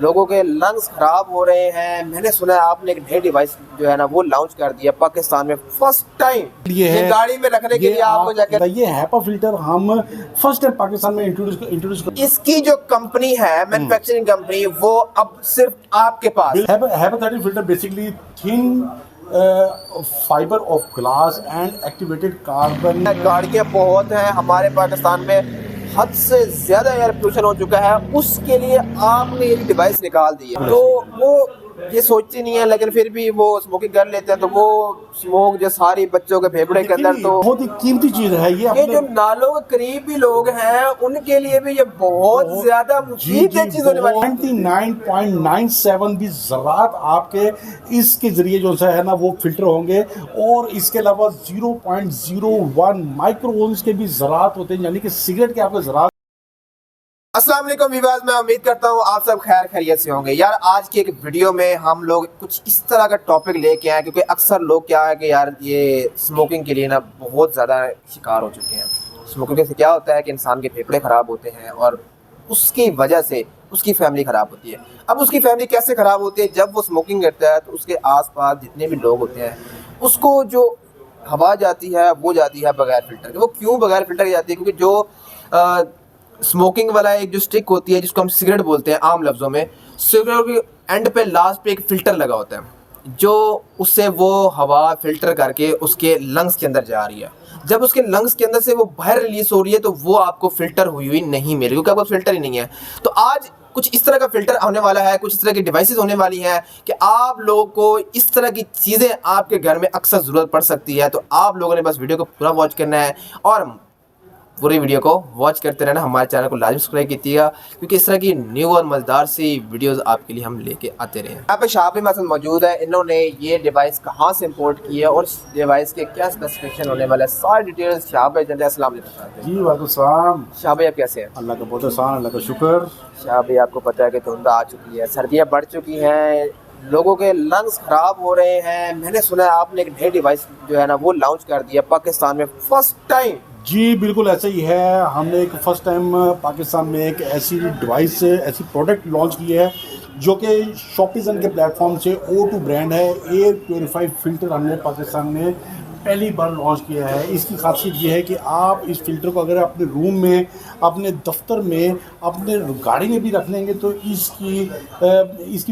लोगों के लंग्स खराब हो रहे हैं। मैंने सुना है आपने एक नई डिवाइस जो है ना वो लॉन्च कर दिया पाकिस्तान में फर्स्ट टाइम। ये गाड़ी में रखने के लिए आपको जाकर ये HEPA फिल्टर हम फर्स्ट टाइम पाकिस्तान में इंट्रोड्यूस कर। इसकी जो कंपनी है मैन्युफैक्चरिंग कंपनी वो अब सिर्फ आपके पास। HEPA 30 filter basically thin fibre of glass and activated carbon. गाड़ियाँ बहुत हैं हमारे पाकिस्तान में, हद से ज्यादा एयर पोल्यूशन हो चुका है, उसके लिए आपने ये डिवाइस निकाल दी है। तो वो ये सोचती नहीं है, लेकिन फिर भी वो स्मोकिंग कर लेते हैं। तो वो स्मोक जो सारी बच्चों के फेफड़े के अंदर, तो बहुत ही कीमती चीज है ये जो नालों के करीब भी लोग हैं उनके लिए भी ये बहुत ज्यादा मुफीद चीज होने वाली है। 99.97 भी ज़रात आपके इसके जरिए जो है ना वो फिल्टर होंगे, और इसके अलावा 0.01 माइक्रोवोल्ट्स के भी ज़रात होते हैं, यानी कि सिगरेट के आपके ज़रात। अस्सलाम वालेकुम विवाद, मैं उम्मीद करता हूँ आप सब खैर खैरियत से होंगे। यार आज की एक वीडियो में हम लोग कुछ इस तरह का टॉपिक लेके आए, क्योंकि अक्सर लोग क्या है कि यार ये स्मोकिंग के लिए ना बहुत ज़्यादा शिकार हो चुके हैं। स्मोकिंग से क्या होता है कि इंसान के फेफड़े ख़राब होते हैं और उसकी वजह से उसकी फैमिली ख़राब होती है। अब उसकी फैमिली कैसे ख़राब होती है? जब वो स्मोकिंग करता है तो उसके आस-पास जितने भी लोग होते हैं उसको जो हवा जाती है वो जाती है बगैर फ़िल्टर के। वो क्यों बगैर फ़िल्टर की जाती है? क्योंकि जो स्मोकिंग वाला एक जो स्टिक होती है जिसको हम सिगरेट बोलते हैं आम लफ्ज़ों में, सिगरेट के एंड पे लास्ट पे एक फ़िल्टर लगा होता है जो उससे वो हवा फ़िल्टर करके उसके लंग्स के अंदर जा रही है। जब उसके लंग्स के अंदर से वो बाहर रिलीज़ हो रही है तो वो आपको फ़िल्टर हुई हुई नहीं मिलेगी, क्योंकि आपको फ़िल्टर ही नहीं है। तो आज कुछ इस तरह का फ़िल्टर होने वाला है, कुछ इस तरह की डिवाइसेस होने वाली हैं कि आप लोगों को इस तरह की चीज़ें आपके घर में अक्सर ज़रूरत पड़ सकती है। तो आप लोगों ने बस वीडियो को पूरा वॉच करना है और पूरी वीडियो को वॉच करते रहना। हमारे चैनल को लाजमी सब्सक्राइब कीजिएगा, क्योंकि इस तरह की न्यू और मज़ेदार सी वीडियोस आपके लिए हम लेके आते रहे। यहाँ पे शाबी मसद मौजूद है। इन्होंने ये डिवाइस कहाँ से इंपोर्ट की है और इस डिवाइस के क्या स्पेसिफिकेशन होने वाला है, सारी डिटेल्स शाबी जल्दी। अस्सलाम वालेकुम जी वालेकुम सलाम। शाबी आप कैसे हैं? अल्लाह का बहुत एहसान, अल्लाह का शुक्र। शाबी आपको पता है कि धुंध आ चुकी है, सर्दियाँ बढ़ चुकी हैं, लोगों के लंग्स खराब हो रहे हैं। मैंने सुना है आपने एक नई डिवाइस जो है ना वो लॉन्च कर दिया पाकिस्तान में फर्स्ट टाइम। जी बिल्कुल ऐसा ही है। हमने एक फ़र्स्ट टाइम पाकिस्तान में एक ऐसी डिवाइस, ऐसी प्रोडक्ट लॉन्च की है जो कि शॉपिजन के प्लेटफॉर्म से O2 ब्रांड है। एयर प्योरीफाइड फ़िल्टर हमने पाकिस्तान में पहली बार लॉन्च किया है। इसकी खासियत ये है कि आप इस फ़िल्टर को अगर अपने रूम में, अपने दफ्तर में, अपने गाड़ी में भी रख लेंगे तो इसकी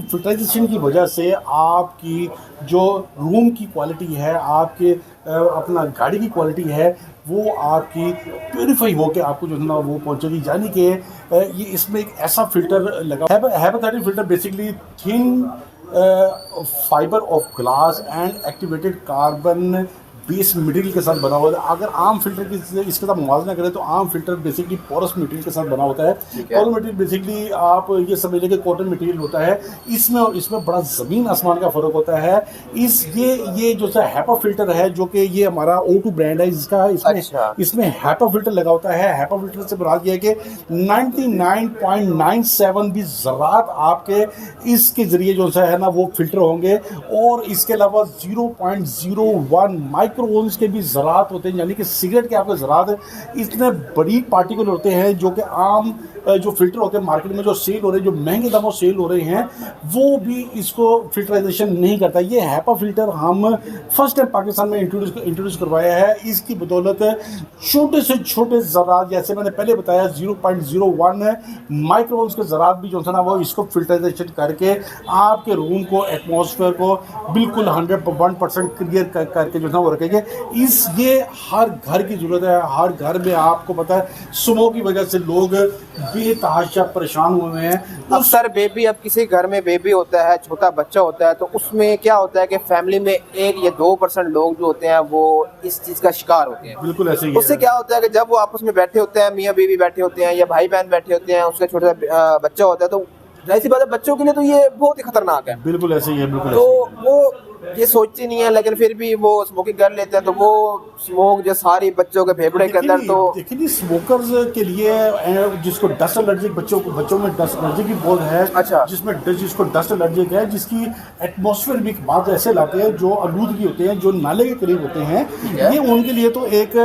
फिल्टराइजेशन की वजह से आपकी जो रूम की क्वालिटी है, आपके अपना गाड़ी की क्वालिटी है, वो आपकी प्योरीफाई होकर आपको जो है ना वो पहुँचेगी। यानी कि ये इसमें एक ऐसा फ़िल्टर लगा है। HEPA 30 filter basically thin fibre of glass and activated carbon base material के साथ बना हुआ है। अगर आम फिल्टर की इसके साथ मुआवजा करें तो आम फिल्टर बेसिकली पोरस मटेरियल के साथ बना होता है। पोरस मटेरियल बेसिकली आप ये समझ लें कि कॉटन मटेरियल होता है। इसमें और इसमें बड़ा ज़मीन आसमान का फ़र्क होता है। ये जो सा HEPA फिल्टर है जो कि ये हमारा O2 ब्रांड है, जिसका इसमें HEPA फिल्टर लगा होता है। HEPA फिल्टर से मुराद ये है कि 99.97 भी ज़रात आपके इसके ज़रिए जो है ना वो फिल्टर होंगे, और इसके अलावा 0.01 माइक्रोवोल्ट्स के भी ज़रात होते हैं, यानी कि सिगरेट के आपके ज़रात इतने बड़ी पार्टिकल होते हैं जो कि आम जो फिल्टर होते हैं मार्केट में जो सेल हो रहे हैं, जो महंगे दामों सेल हो रहे हैं, वो भी इसको फिल्टराइजेशन नहीं करता। ये HEPA फिल्टर हम फर्स्ट टाइम पाकिस्तान में इंट्रोड्यूस करवाया है। इसकी बदौलत छोटे से छोटे ज़रात, जैसे मैंने पहले बताया 0.01 माइक्रोवोल्ट्स के ज़रात भी जो है ना वो इसको फिल्टराइजेशन करके आपके रूम को, एटमॉस्फेयर को बिल्कुल 101% क्लियर करके जो है वो रखेंगे। ये हर घर की ज़रूरत है। हर घर में आपको पता है स्मोक की वजह से लोग बेतहाशा परेशान हुए हैं। अक्सर बेबी, अब किसी घर में बेबी होता है, छोटा बच्चा होता है, तो उसमें क्या होता है कि फैमिली में 1 या 2% लोग जो होते हैं वो इस चीज़ का शिकार होते हैं। बिल्कुल ऐसे ही उससे क्या होता है कि जब वो आपस में बैठे होते हैं, मियाँ बीवी बैठे होते हैं या भाई बहन बैठे होते हैं, उसका छोटा बच्चा होता है, तो जाहिर सी बात है बच्चों के लिए तो ये बहुत ही खतरनाक है। बिल्कुल ऐसे ही है। बिल्कुल तो वो ये सोचती नहीं है, लेकिन फिर भी वो स्मोकिंग कर लेते हैं। तो वो स्मोक जो सारी बच्चों के फेफड़े के अंदर, तो देखिए जी, स्मोकर्स के लिए जिसको डस्ट एलर्जिक, बच्चों में डस्ट एलर्जी की बहुत है। अच्छा। जिसको डस्ट एलर्जिक है, जिसकी एटमॉस्फेयर भी बात ऐसे लाते हैं जो आलूदगी होते हैं, जो नाले के करीब होते हैं, ये उनके लिए तो एक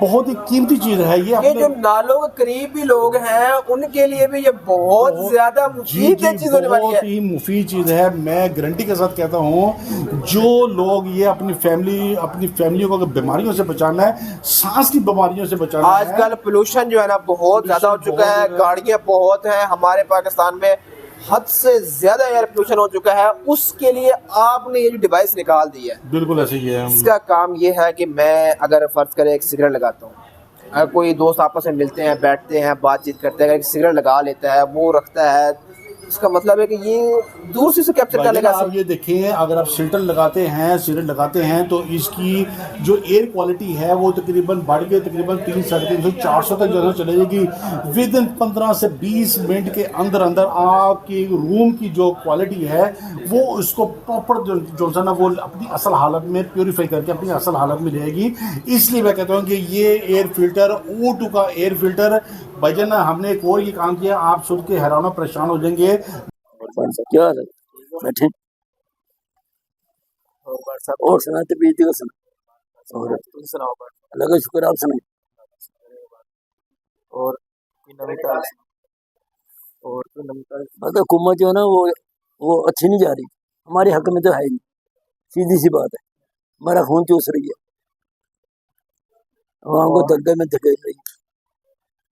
बहुत ही कीमती चीज है। ये जो नालों के करीब भी लोग हैं उनके लिए भी ये बहुत ज्यादा मुफीद चीज होने वाली है। बहुत ही मुफीद चीज है। मैं गारंटी के साथ कहता हूँ, जो लोग ये अपनी फैमिली को अगर बीमारियों से बचाना है, सांस की बीमारियों से बचाना है। आजकल पोल्यूशन जो है ना बहुत ज्यादा हो चुका है, गाड़ियां बहुत हैं हमारे पाकिस्तान में, हद से ज्यादा एयर पोल्यूशन हो चुका है। उसके लिए आपने ये जो डिवाइस निकाल दी है, बिल्कुल ऐसे ही है। इसका काम ये है कि मैं अगर फर्ज करें एक सिगरेट लगाता हूँ, अगर कोई दोस्त आपस में मिलते हैं, बैठते हैं, बातचीत करते हैं, अगर एक सिगरेट लगा लेता है, वो रखता है, इसका मतलब है कि ये दूर से कैप्चर कर लेगा। आप ये देखें, अगर आप सिगरेट लगाते हैं तो इसकी जो एयर क्वालिटी है वो तकरीबन बढ़ के तकरीबन 300, 400 तक जो चले जाएगी। विद इन 15 से 20 मिनट के अंदर आपकी रूम की जो क्वालिटी है वो उसको प्रॉपर जो है ना वो अपनी असल हालत में प्योरीफाई करके अपनी असल हालत में रहेगी। इसलिए मैं कहता हूँ कि ये एयर फिल्टर, O2 का एयर फिल्टर, भाईजान हमने एक और ये काम किया, आप सुन के हैरान परेशान हो जाएंगे। क्या हाल है? बैठे और सुनाते बीती को सुना और अल्लाह का शुक्र, आप सुनाए। और मतलब हुकूमत जो है ना वो अच्छी नहीं जा रही, हमारे हक में तो है नहीं, सीधी सी बात है। हमारा खून चूस रही है, आवाम को दलदल में धकेल रही है।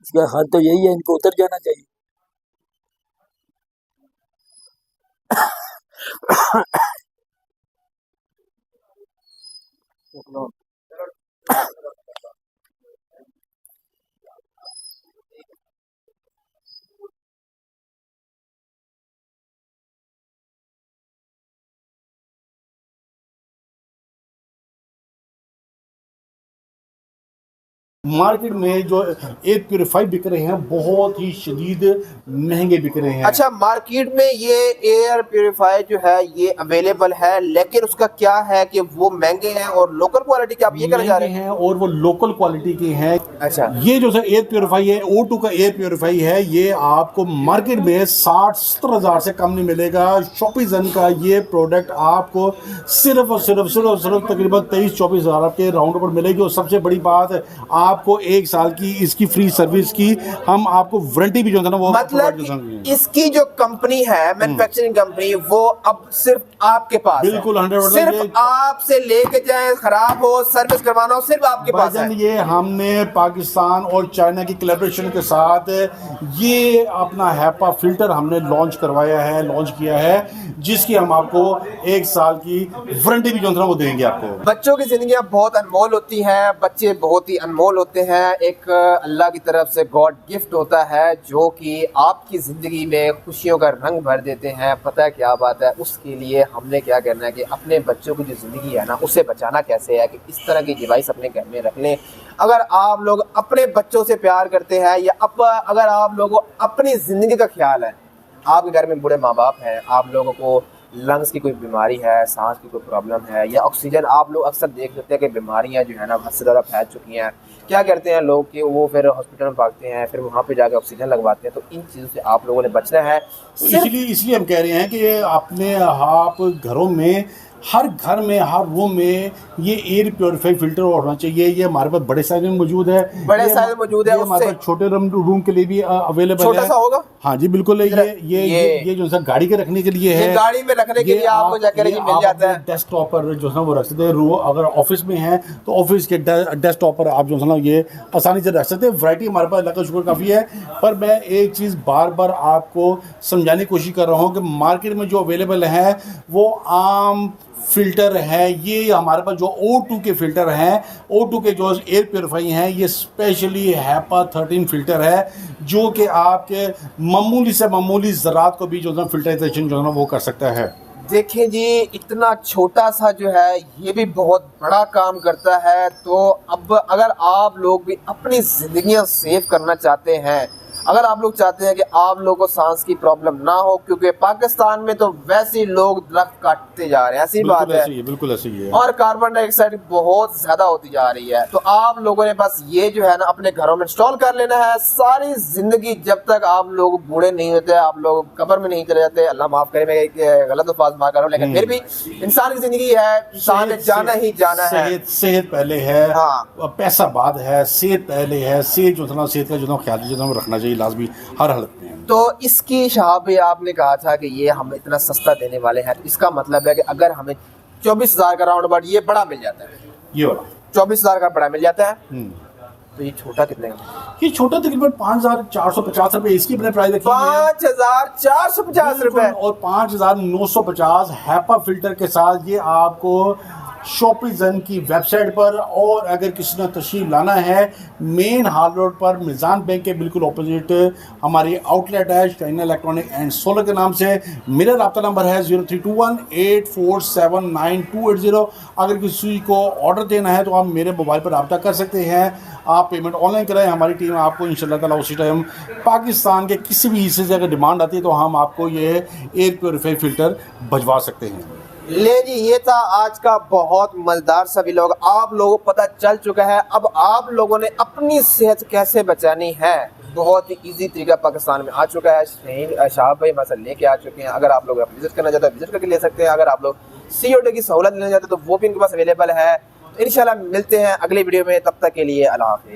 इसका हाल तो यही है, इनको उतर जाना चाहिए। मार्केट में जो एयर प्योरीफाई बिक रहे हैं बहुत ही शदीद महंगे बिक रहे हैं। अच्छा, मार्केट में ये एयर प्योरीफायर जो है ये अवेलेबल है, लेकिन उसका क्या है कि वो महंगे हैं और लोकल क्वालिटी के आप ये कर जा रहे हैं और वो लोकल क्वालिटी के हैं। अच्छा, ये जो है एयर प्योरीफाई है, O2 का एयर प्योरीफाई है, ये आपको मार्केट में 60-70 हज़ार से कम नहीं मिलेगा। शॉपिजन का ये प्रोडक्ट आपको सिर्फ और सिर्फ तकरीबन 23-24 हज़ार के राउंड पर मिलेगी। और सबसे बड़ी बात, आपको 1 साल की इसकी फ्री सर्विस की हम आपको वारंटी भी जो है ना वो मतलब इसकी जो कंपनी है, मैन्युफैक्चरिंग कंपनी, वो अब सिर्फ आपके पास बिल्कुल 100% सिर्फ आपसे लेके जाए, खराब हो, सर्विस करवाना हो, सिर्फ आपके पास है। ये हमने पाकिस्तान और चाइना की कोलैबोरेशन के साथ ये अपना हैपा फिल्टर हमने लॉन्च किया है, जिसकी हम आपको 1 साल की वारंटी भी जो है वो देंगे आपको। बच्चों की जिंदगियां बहुत अनमोल होती हैं, बच्चे बहुत ही अनमोल होते हैं। एक अल्लाह की तरफ से गॉड गिफ्ट होता है जो कि आपकी ज़िंदगी में खुशियों का रंग भर देते हैं। पता है क्या बात है, उसके लिए हमने क्या करना है कि अपने बच्चों की जो ज़िंदगी है ना उसे बचाना कैसे है कि इस तरह की डिवाइस अपने घर में रख लें। अगर आप लोग अपने बच्चों से प्यार करते हैं या अगर आप लोगों को अपनी ज़िंदगी का ख्याल है, आपके घर में बूढ़े माँ बाप हैं, आप लोगों को लंग्स की कोई बीमारी है, सांस की कोई प्रॉब्लम है, या ऑक्सीजन, आप लोग अक्सर देख सकते हैं कि बीमारियां जो है ना हद से ज़्यादा फैल चुकी हैं। क्या करते हैं लोग कि वो फिर हॉस्पिटल में भागते हैं, फिर वहाँ पे जाकर ऑक्सीजन लगवाते हैं। तो इन चीज़ों से आप लोगों ने बचना है। इसलिए हम कह रहे हैं कि अपने आप घरों में, हर घर में, हर रूम में ये एयर प्योरीफाई फिल्टर होना चाहिए। ये हमारे पास बड़े साइज में मौजूद है, हमारे पास छोटे रूम के लिए भी अवेलेबल है। छोटा सा होगा? हाँ जी बिल्कुल। ये जो है गाड़ी के रखने के लिए है, गाड़ी में रखने के लिए आपको जाकर मिल जाता है। डेस्कटॉप पर जो है वो रख सकते हैं। अगर ऑफिस में है तो ऑफिस के डेस्कटॉप पर आप जो है ना ये आसानी से रख सकते हैं। वैरायटी हमारे पास अल्लाह का शुक्र काफ़ी है। पर मैं एक चीज़ बार बार आपको समझाने की कोशिश कर रहा हूँ कि मार्केट में जो अवेलेबल है वो आम फिल्टर है। ये हमारे पास जो O2 के फिल्टर हैं, O2 के जो एयर प्योरीफाई हैं, ये स्पेशली हैपा 13 फिल्टर है जो कि आपके मामूली से मामूली ज़रात को भी जो है फिल्टराइजेशन जो है ना वो कर सकता है। देखें जी, इतना छोटा सा जो है ये भी बहुत बड़ा काम करता है। तो अब अगर आप लोग भी अपनी ज़िंदगियां सेव करना चाहते हैं, अगर आप लोग चाहते हैं कि आप लोगों को सांस की प्रॉब्लम ना हो, क्योंकि पाकिस्तान में तो वैसे ही लोग दरख्त काटते जा रहे हैं, ऐसी बात है, बिल्कुल ऐसे ही है। और कार्बन डाइऑक्साइड बहुत ज्यादा होती जा रही है। तो आप लोगों ने बस ये जो है ना अपने घरों में इंस्टॉल कर लेना है। सारी जिंदगी जब तक आप लोग बूढ़े नहीं होते, आप लोग कब्र में नहीं चले जाते, अल्लाह माफ करे मैं एक गलत अल्फाज मार कर रहा हूं, लेकिन फिर भी इंसान की जिंदगी है, इंसान ने जाना ही जाना है। सेहत पहले है, हाँ। पैसा बाद है, सेहत पहले है। सेहत जो था, सेहत का जो ख्याल जो रखना चाहिए लाजमी हर हालत में। तो इसकी शाह पे आपने कहा था कि ये हम इतना सस्ता देने वाले हैं, तो इसका मतलब है कि अगर हमें 24,000 का राउंड अबाउट ये बड़ा मिल जाता है, ये वाला 24,000 का बड़ा मिल जाता है, तो ये छोटा कितने का? ये छोटा तकरीबन 5,450 रुपए इसकी अपने प्राइस रखी है। 5,450 रुपए और 5,950 हैपा फिल्टर के साथ ये आपको शॉपिजन की वेबसाइट पर, और अगर किसी ने तशरीफ लाना है मेन हाल रोड पर मिजान बैंक के बिल्कुल ऑपोजिट हमारी आउटलेट है चाइना इलेक्ट्रॉनिक एंड सोलर के नाम से। मेरा रब्ता नंबर है 03218479 अगर किसी को ऑर्डर देना है तो आप मेरे मोबाइल पर रब्ता कर सकते हैं। आप पेमेंट ऑनलाइन कराएं, हमारी टीम आपको इंशाल्लाह ताला उसी टाइम पाकिस्तान के किसी भी हिस्से से अगर डिमांड आती है तो हम आपको ये एयर प्योरीफायर फिल्टर भिजवा सकते हैं। ले जी, ये था आज का बहुत मजेदार सभी लोग, आप लोगों को पता चल चुका है। अब आप लोगों ने अपनी सेहत कैसे बचानी है, बहुत ही इजी तरीका पाकिस्तान में आ चुका है। शाह भाई हमारे साथ लेके आ चुके हैं। अगर आप लोग विजिट करना चाहते हैं विजिट करके ले सकते हैं। अगर आप लोग COD की सहूलत लेना चाहते हैं तो वो भी इनके पास अवेलेबल है। तो इंशाल्लाह मिलते हैं अगले वीडियो में, तब तक के लिए अल्लाह हाफिज़।